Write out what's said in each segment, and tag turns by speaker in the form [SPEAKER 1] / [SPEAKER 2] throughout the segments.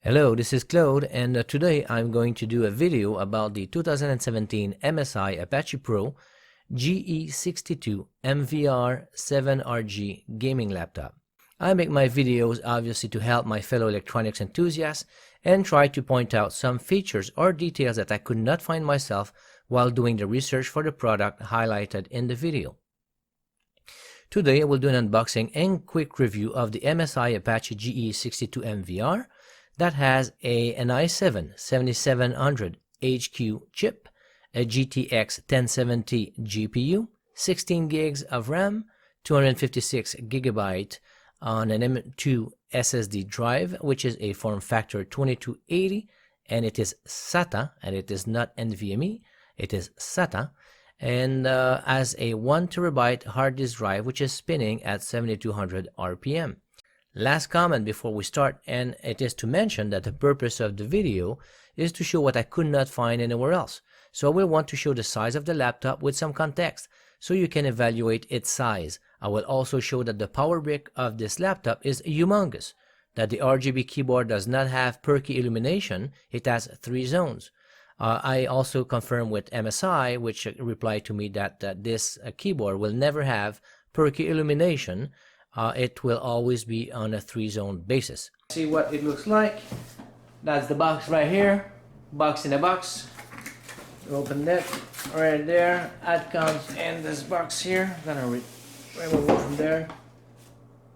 [SPEAKER 1] Hello, this is Claude, and today I'm going to do a video about the 2017 MSI Apache Pro GE62MVR 7RG gaming laptop. I make my videos obviously to help my fellow electronics enthusiasts and try to point out some features or details that I could not find myself while doing the research for the product highlighted in the video. Today I will do an unboxing and quick review of the MSI Apache GE62MVR that has an i7 7700 HQ chip, a GTX 1070 GPU, 16 gigs of RAM, 256 gigabyte on an M.2 SSD drive, which is a form factor 2280, and it is SATA, and it is not NVMe, it is SATA, and as a 1 terabyte hard disk drive, which is spinning at 7200 RPM. Last comment before we start, and it is to mention that the purpose of the video is to show what I could not find anywhere else. So I will want to show the size of the laptop with some context so you can evaluate its size. I will also show that the power brick of this laptop is humongous, that the RGB keyboard does not have perky illumination, it has 3 zones. I also confirm with MSI, which replied to me that this keyboard will never have perky illumination. It will always be on a 3-zone basis. See what it looks like. That's the box right here. Box in a box. Open that right there. That comes in this box here. I'm gonna remove it from there.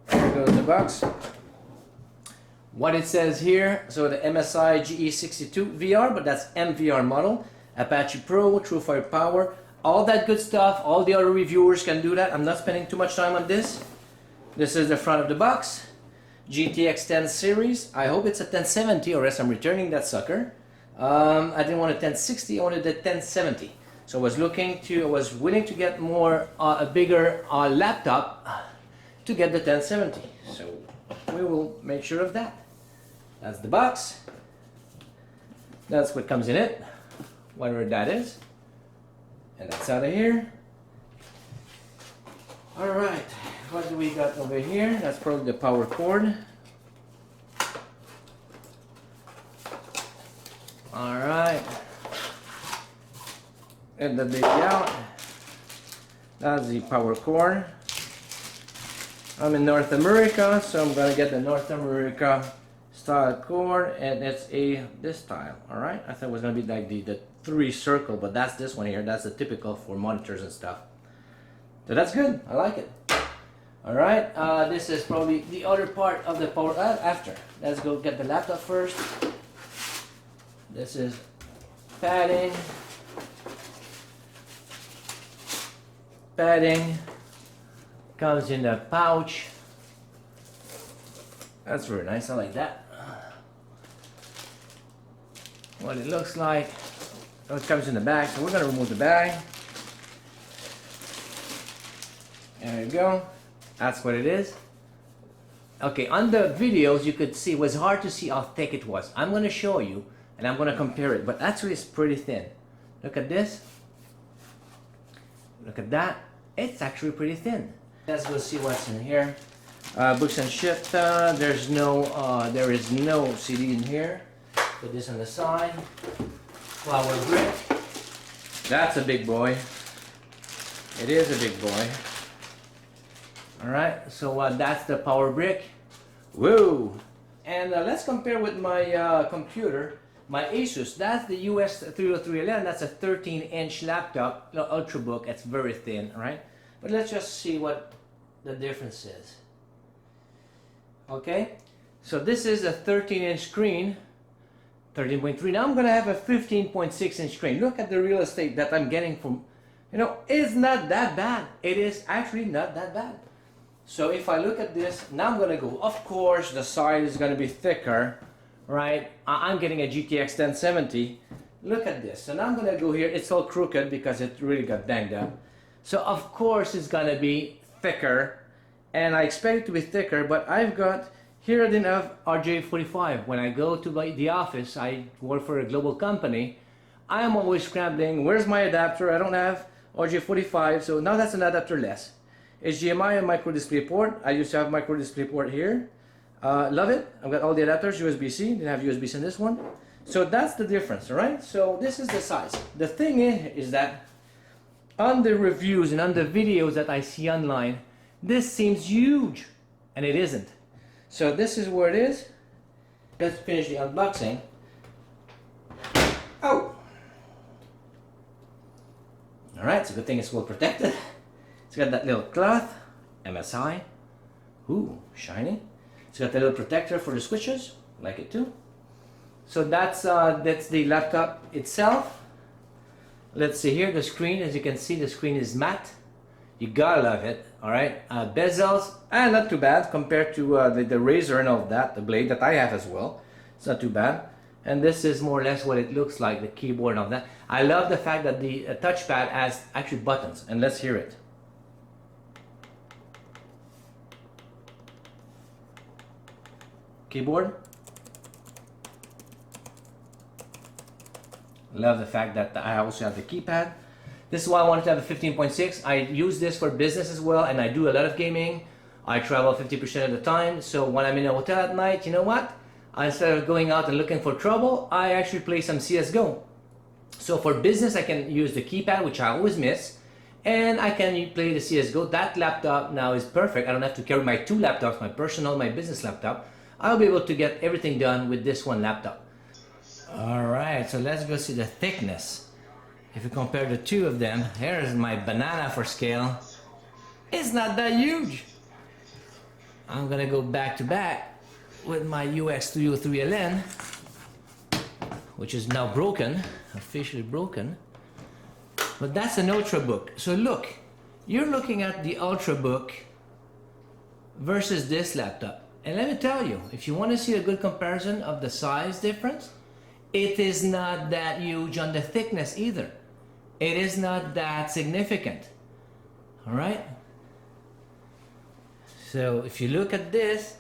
[SPEAKER 1] There goes the box. What it says here, so the MSI GE62VR, but that's MVR model, Apache Pro, TrueFire Power, all that good stuff. All the other reviewers can do that. I'm not spending too much time on this. This is the front of the box. GTX 10 series. I hope it's a 1070 or else I'm returning that sucker. I didn't want a 1060, I wanted a 1070. So I was willing to get a bigger laptop to get the 1070. So we will make sure of that. That's the box. That's what comes in it, whatever that is. And that's out of here. All right. What do we got over here? That's probably the power cord. Alright. And the baby out. That's the power cord. I'm in North America, so I'm gonna get the North America style cord, and it's this style. Alright. I thought it was gonna be like the 3 circle, but that's this one here. That's the typical for monitors and stuff. So that's good. I like it. Alright, this is probably the other part of the power after. Let's go get the laptop first. This is padding. Padding. Comes in a pouch. That's very nice, I like that. What it looks like. Oh, it comes in the bag, so we're going to remove the bag. There you go. That's what it is. Okay, on the videos you could see, it was hard to see how thick it was. I'm going to show you and I'm going to compare it, but actually it's pretty thin. Look at this. Look at that. It's actually pretty thin. Let's go see what's in here. Books and shit. There is no CD in here. Put this on the side. Flower brick. That's a big boy. It is a big boy. Alright, so that's the power brick. Whoa! And let's compare with my computer, my Asus. That's the US 303LN. That's a 13-inch laptop, Ultrabook. It's very thin, right? But let's just see what the difference is. Okay, so this is a 13-inch screen, 13.3. Now I'm going to have a 15.6-inch screen. Look at the real estate that I'm getting from, it's not that bad. It is actually not that bad. So if I look at this, now I'm going to go, of course, the side is going to be thicker, right? I'm getting a GTX 1070. Look at this. So now I'm going to go here. It's all crooked because it really got banged up. So of course it's going to be thicker, and I expect it to be thicker, but I've got, here I didn't have RJ45. When I go to the office, I work for a global company, I am always scrambling, where's my adapter? I don't have RJ45, so now that's an adapter less. HDMI and micro display port. I used to have micro display port here. Love it. I've got all the adapters, USB-C, didn't have USB-C in this one. So that's the difference, all right? So this is the size. The thing is that on the reviews and on the videos that I see online, this seems huge, and it isn't. So this is where it is. Let's finish the unboxing. Oh! Alright, it's a good thing it's well protected. It's got that little cloth, MSI. Ooh, shiny. It's got the little protector for the switches, like it too. So that's the laptop itself. Let's see here, the screen, as you can see, the screen is matte. You gotta love it, alright? Bezels, not too bad compared to the Razer and all that, the blade that I have as well. It's not too bad. And this is more or less what it looks like, the keyboard and all that. I love the fact that the touchpad has actually buttons, and let's hear it. Keyboard. Love the fact that I also have the keypad. This is why I wanted to have a 15.6. I use this for business as well, and I do a lot of gaming. I travel 50% of the time, so when I'm in a hotel at night, you know what? Instead of going out and looking for trouble, I actually play some CSGO. So for business, I can use the keypad, which I always miss, and I can play the CSGO. That laptop now is perfect. I don't have to carry my two laptops, my personal, my business laptop. I'll be able to get everything done with this one laptop. Alright, so let's go see the thickness. If you compare the two of them, here's my banana for scale. It's not that huge. I'm gonna go back to back with my UX303LN, which is now broken, officially broken. But that's an Ultrabook. So look, you're looking at the Ultrabook versus this laptop. And let me tell you, if you want to see a good comparison of the size difference, it is not that huge on the thickness either. It is not that significant. All right? So if you look at this,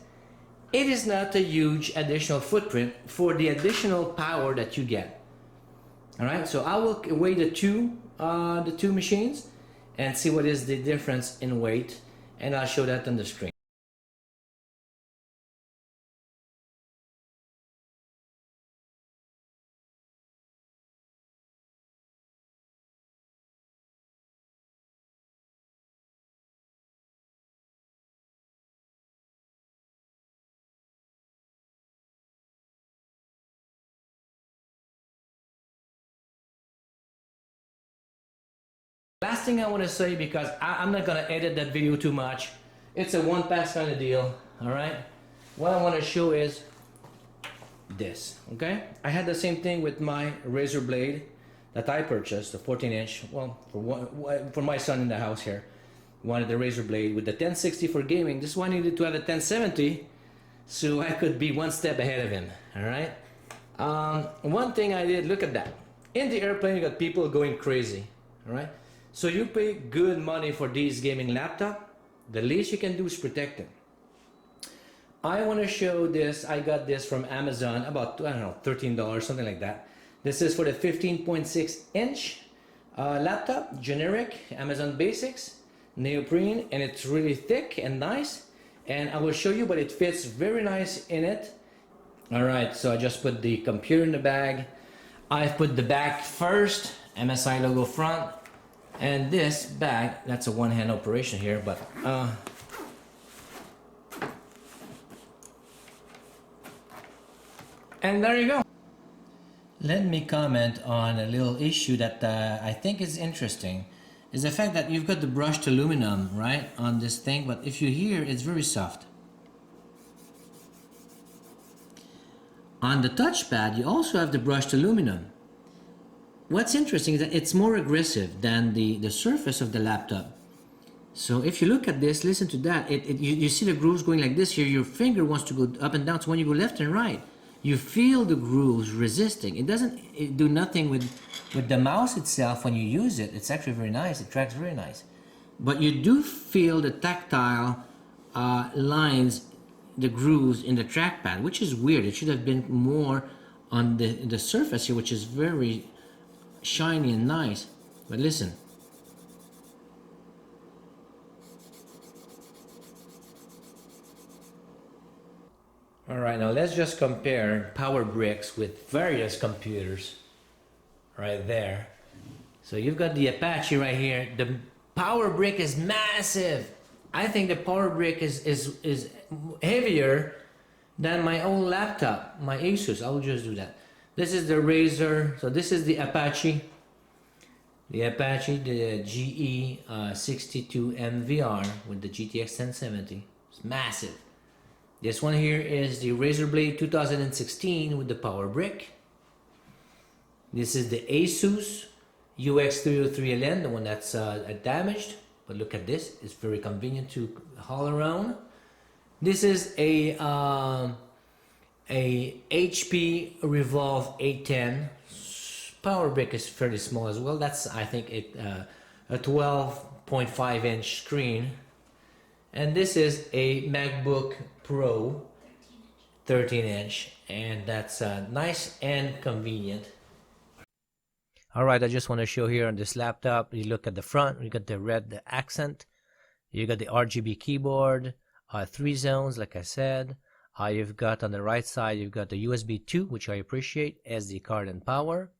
[SPEAKER 1] it is not a huge additional footprint for the additional power that you get. All right, so I will weigh the two machines and see what is the difference in weight, and I'll show that on the screen. Last thing I want to say, because I'm not going to edit that video too much, it's a one pass kind of deal, all right? What I want to show is this, okay? I had the same thing with my Razer blade that I purchased, the 14-inch, well, for my son in the house here. Wanted the Razer blade with the 1060 for gaming. This one needed to have a 1070 so I could be one step ahead of him, all right? One thing I did, look at that. In the airplane, you got people going crazy, all right? So you pay good money for these gaming laptop, the least you can do is protect them. I want to show this. I got this from Amazon, about, I don't know, $13, something like that. This is for the 15.6-inch laptop, generic, Amazon Basics, neoprene, and it's really thick and nice. And I will show you, but it fits very nice in it. All right, so I just put the computer in the bag. I've put the back first, MSI logo front. And this bag, that's a one-hand operation here, but and there you go. Let me comment on a little issue that I think is interesting, is the fact that you've got the brushed aluminum, right, on this thing, but if you hear, it's very soft. On the touchpad, you also have the brushed aluminum. What's interesting is that it's more aggressive than the surface of the laptop. So if you look at this, listen to that, you see the grooves going like this here, your finger wants to go up and down, so when you go left and right, you feel the grooves resisting. It doesn't do nothing with the mouse itself when you use it. It's actually very nice, it tracks very nice. But you do feel the tactile lines, the grooves in the trackpad, which is weird. It should have been more on the surface here, which is very shiny and nice. But listen, All right, now let's just compare power bricks with various computers right there. So you've got the Apache right here. The power brick is massive. I think the power brick is heavier than my own laptop, my Asus. I'll just do that. This is the Razer. So this is the Apache. The Apache, the GE62MVR with the GTX 1070. It's massive. This one here is the Razer Blade 2016 with the power brick. This is the Asus UX303LN, the one that's damaged. But look at this, it's very convenient to haul around. This is a HP Revolve 810. Power brick is fairly small as well. That's, I think, a 12.5 inch screen. And this is a MacBook Pro 13 inch, and that's nice and convenient. All right, I just want to show here on this laptop, you look at the front, you got the red accent, you got the RGB keyboard, 3 zones, like I said. You've got on the right side, you've got the USB 2, which I appreciate, SD card and power.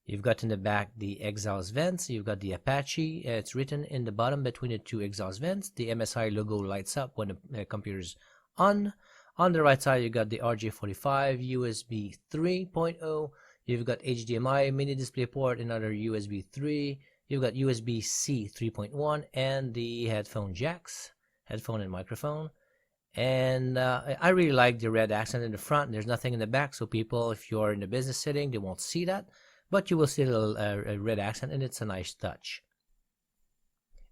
[SPEAKER 1] You've got in the back the exhaust vents. You've got the Apache. It's written in the bottom between the 2 exhaust vents. The MSI logo lights up when the computer's on. On the right side, you've got the RJ45, USB 3.0. You've got HDMI, mini display port, another USB 3. You've got USB-C 3.1 and the headphone jacks, headphone and microphone. And I really like the red accent in the front. There's nothing in the back, so people, if you're in the business setting, they won't see that. But you will see a little red accent, and it's a nice touch.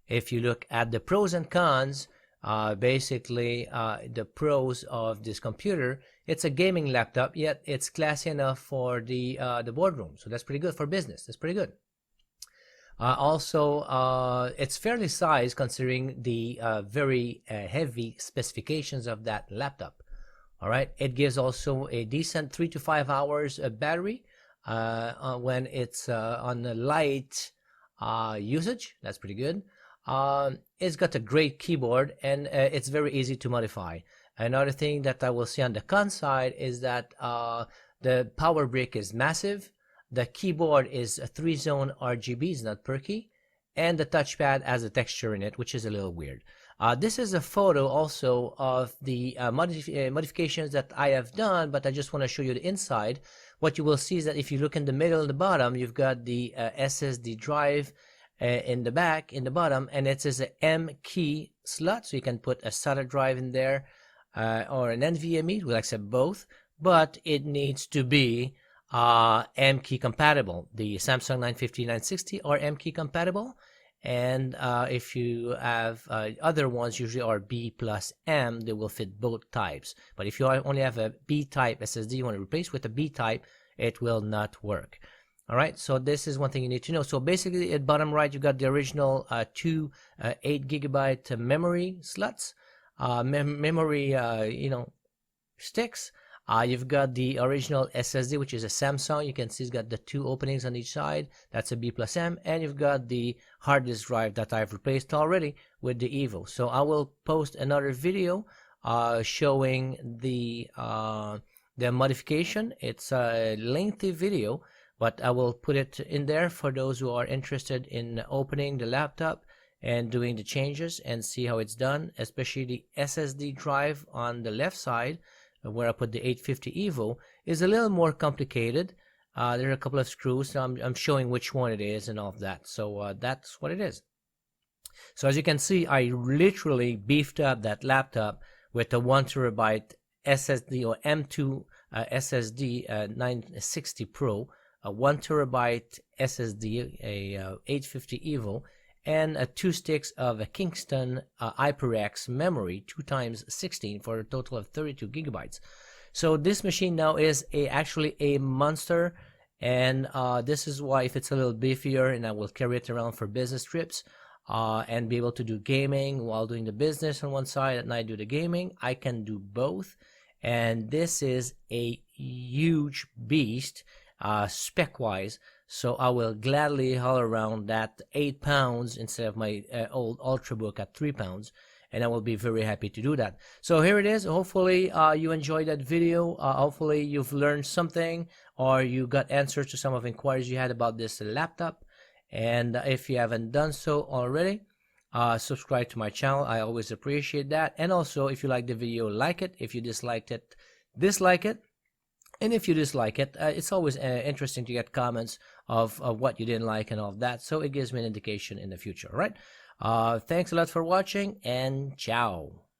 [SPEAKER 1] If you look at the pros and cons, basically the pros of this computer, it's a gaming laptop, yet it's classy enough for the boardroom. So that's pretty good for business. That's pretty good. Also, it's fairly sized considering the very heavy specifications of that laptop. All right, it gives also a decent 3 to 5 hours battery. When it's on the light usage. That's pretty good. It's got a great keyboard, and it's very easy to modify. Another thing that I will see on the con side is that the power brick is massive. The keyboard is a 3-zone RGB, it's not perky, and the touchpad has a texture in it, which is a little weird. This is a photo also of the modifications that I have done, but I just want to show you the inside. What you will see is that if you look in the middle and the bottom, you've got the SSD drive in the back, in the bottom, and it is an M key slot, so you can put a SATA drive in there or an NVMe. We'll accept both, but it needs to be M key compatible. The Samsung 950, 960 are M key compatible, and if you have other ones, usually are B plus M, they will fit both types. But if you only have a B type SSD you want to replace with a B type, it will not work. All right, so this is one thing you need to know. So basically at bottom right, you got the original 2 8GB memory slots, memory sticks. You've got the original SSD, which is a Samsung. You can see it's got the 2 openings on each side. That's a B plus M. And you've got the hard disk drive that I've replaced already with the Evo. So I will post another video showing the modification. It's a lengthy video, but I will put it in there for those who are interested in opening the laptop and doing the changes and see how it's done, especially the SSD drive on the left side, where I put the 850 Evo, is a little more complicated. There are a couple of screws, so I'm showing which one it is and all of that. So that's what it is. So as you can see, I literally beefed up that laptop with a 1TB SSD or M2 SSD 960 Pro, a 1TB SSD, a 850 Evo, and 2 sticks of a Kingston HyperX memory, 2x16 for a total of 32 GB. So this machine now is actually a monster, and this is why if it's a little beefier and I will carry it around for business trips and be able to do gaming while doing the business on one side and I do the gaming, I can do both. And this is a huge beast spec wise, so I will gladly haul around that 8 pounds instead of my old Ultrabook at 3 pounds, and I will be very happy to do that. So here it is. Hopefully you enjoyed that video. Hopefully you've learned something, or you got answers to some of the inquiries you had about this laptop. And if you haven't done so already, subscribe to my channel. I always appreciate that. And also, if you like the video, like it. If you disliked it, dislike it. And if you dislike it, it's always interesting to get comments of what you didn't like and all of that, so it gives me an indication in the future. All right, thanks a lot for watching, and ciao.